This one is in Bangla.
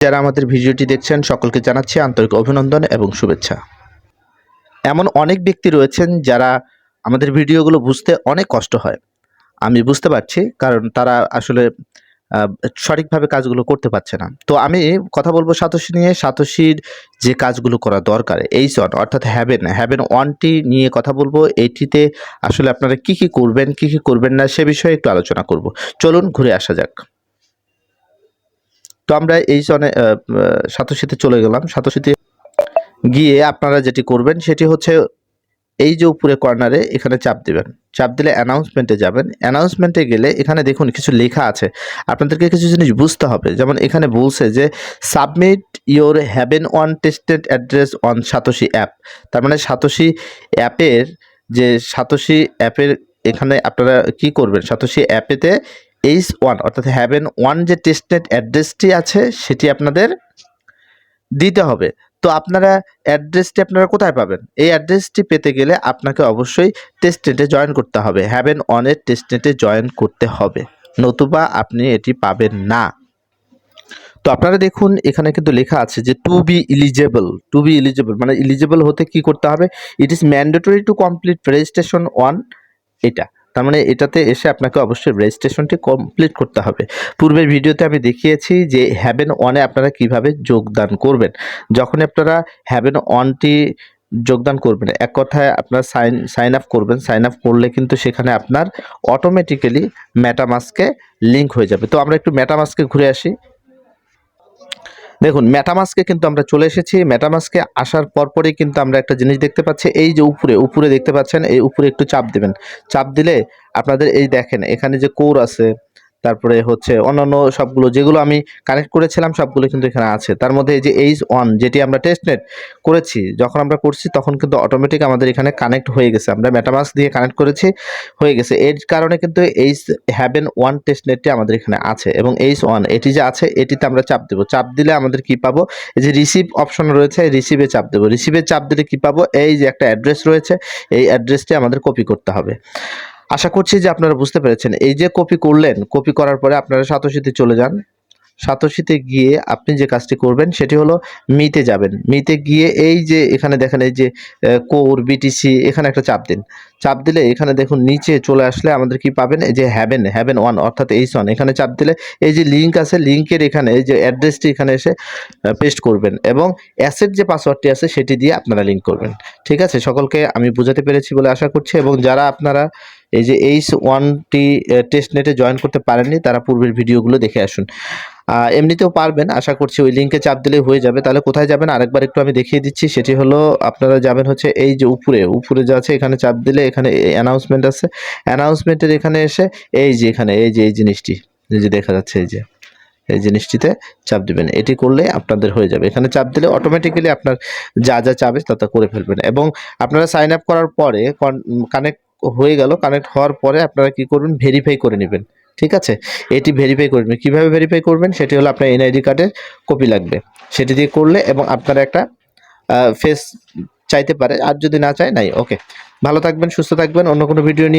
যারা আমাদের ভিডিওটি দেখছেন সকলকে জানাচ্ছি আন্তরিক অভিনন্দন এবং শুভেচ্ছা। এমন অনেক ব্যক্তি রয়েছেন যারা আমাদের ভিডিওগুলো বুঝতে অনেক কষ্ট হয়। আমি বুঝতে পারছি, কারণ তারা আসলে সঠিকভাবে কাজগুলো করতে পারছে না। তো আমি কথা বলবো সাতোশি নিয়ে। সাতোশির যে কাজগুলো করা দরকার H1 অর্থাৎ হ্যাভেন 1টি নিয়ে কথা বলবো। এইটিতে আসলে আপনারা কি করবেন, কি করবেন না সে বিষয়ে একটু আলোচনা করব। চলুন ঘুরে আসা যাক। তো আমরা H1 সাতোশিতে চলে গেলাম। সাতোশিতে গিয়ে আপনারা যেটি করবেন সেটি হচ্ছে এই যে উপরে কর্নারে এখানে চাপ দিবেন। চাপ দিলে অ্যানাউন্সমেন্টে যাবেন। অ্যানাউন্সমেন্টে গেলে এখানে দেখুন কিছু লেখা আছে, আপনাদেরকে কিছু জিনিস বুঝতে হবে। যেমন এখানে বলছে যে submit your haven on tested address on Satoshi app. তার মানে সাতোশি অ্যাপের সাতোশি অ্যাপের এখানে আপনারা কি করবেন, সাতোশি অ্যাপেতে H1 অর্থাৎ হ্যাভেন 1 যে টেস্টেড অ্যাড্রেসটি আছে সেটি আপনাদের দিতে হবে। তো আপনারা অ্যাড্রেসটি আপনারা কোথায় পাবেন? এই অ্যাড্রেসটি পেতে গেলে আপনাকে অবশ্যই টেস্টনেটে জয়েন করতে হবে। হ্যাভেন অনের টেস্টনেটে জয়েন করতে হবে, নতুবা আপনি এটি পাবেন না। তো আপনারা দেখুন এখানে কিন্তু লেখা আছে যে টু বি ইলিজেবল মানে ইলিজেবল হতে কি করতে হবে? It is mandatory to complete registration on এটা। তার মানে এটাতে এসে আপনাকে অবশ্যই রেজিস্ট্রেশনটি কমপ্লিট করতে হবে। পূর্বের ভিডিওতে আমি দেখিয়েছি যে হ্যাভেন অনে আপনারা কিভাবে যোগদান করবেন। যখন আপনারা হ্যাভেন অনটি যোগদান করবেন, এক কথায় আপনারা সাইন আপ করবেন। সাইন আপ করলে কিন্তু সেখানে আপনার অটোমেটিক্যালি মেটামাস্কে লিঙ্ক হয়ে যাবে। তো আমরা একটু মেটামাস্কে ঘুরে আসি। দেখুন মেটামাস্কে কিন্তু আমরা চলে এসেছি। মেটামাস্কে আসার পরপরই কিন্তু আমরা একটা জিনিস দেখতে পাচ্ছি, এই যে উপরে দেখতে পাচ্ছেন, এই উপরে একটু চাপ দেবেন। চাপ দিলে আপনাদের এই দেখেন এখানে যে কোর আছে, তারপরে হচ্ছে অন্যান্য সবগুলো যেগুলো আমি কানেক্ট করেছিলাম সবগুলো কিন্তু এখানে আছে। তার মধ্যে এই যে H1 যেটি আমরা টেস্টনেট করেছি, যখন আমরা করছি তখন কিন্তু অটোমেটিক আমাদের এখানে কানেক্ট হয়ে গেছে। আমরা মেটামাস্ক দিয়ে কানেক্ট করেছি, হয়ে গেছে। এর কারণে কিন্তু হ্যাভেন 1 টেস্টনেটটি আমাদের এখানে আছে এবং H1 এটি যে আছে এটিতে আমরা চাপ দেবো। চাপ দিলে আমাদের কি পাবো? এই যে রিসিভ অপশন রয়েছে, রিসিভে চাপ দেবো। রিসিভে চাপ দিলে কি পাবো? এই যে একটা অ্যাড্রেস রয়েছে, এই অ্যাড্রেসটি আমাদের কপি করতে হবে। আশা করছি যে আপনারা বুঝতে পেরেছেন। এই যে কপি করলেন, কপি করার পরে আপনারা সাতোশিতে চলে যান। সাতোশিতে গিয়ে আপনি যে কাজটি করবেন সেটি হলো মিতে যাবেন। মিতে গিয়ে এই যে এখানে দেখেন এই যে কোর বিটিসি, এখানে একটা চাপ দিন। চাপ দিলে এখানে দেখুন নিচে চলে আসলে আমাদের কি পাবেন? এই যে হ্যাভেন 1 অর্থাৎ H1, এখানে চাপ দিলে এই যে লিঙ্ক আছে, লিঙ্কের এখানে এই যে অ্যাড্রেসটি এখানে এসে পেস্ট করবেন এবং অ্যাসেট যে পাসওয়ার্ডটি আছে সেটি দিয়ে আপনারা লিঙ্ক করবেন। ঠিক আছে, সকলকে আমি বোঝাতে পেরেছি বলে আশা করছি। এবং যারা আপনারা এই যে H1টি টেস্টনেটে জয়েন করতে পারেননি তারা পূর্বের ভিডিওগুলো দেখে আসুন। এমনিতেও পারবেন আশা করছি, ওই লিঙ্কে চাপ দিলেই হয়ে যাবে। তাহলে কোথায় যাবেন আরেকবার একটু আমি দেখিয়ে দিচ্ছি। সেটি হলো আপনারা যাবেন হচ্ছে এই যে উপরে যা আছে এখানে চাপ দিলে এখানে অ্যানাউন্সমেন্ট আছে। অ্যানাউন্সমেন্টের এখানে এসে এই যে এখানে এই যে এই জিনিসটি এই যে দেখা যাচ্ছে এই জিনিসটিতে চাপ দিবেন। এটি করলে আপনাদের হয়ে যাবে। এখানে চাপ দিলে অটোমেটিক্যালি আপনার যা চাবে তা করে ফেলবেন। এবং আপনারা সাইন আপ করার পরে কানেক্ট হয়ে গেল, কানেক্ট হওয়ার পরে আপনারা কি করবেন? ভেরিফাই করে নেবেন। ঠিক আছে, এটি ভেরিফাই করবেন। কিভাবে ভেরিফাই করবেন? সেটি হলো আপনার এনআইডি কার্ডের কপি লাগবে, সেটি দিয়ে করলে এবং আপনারা একটা ফেস চাইতে পারে, আর যদি না চায় নাই। ওকে, ভালো থাকবেন, সুস্থ থাকবেন। অন্য কোনো ভিডিও নিয়ে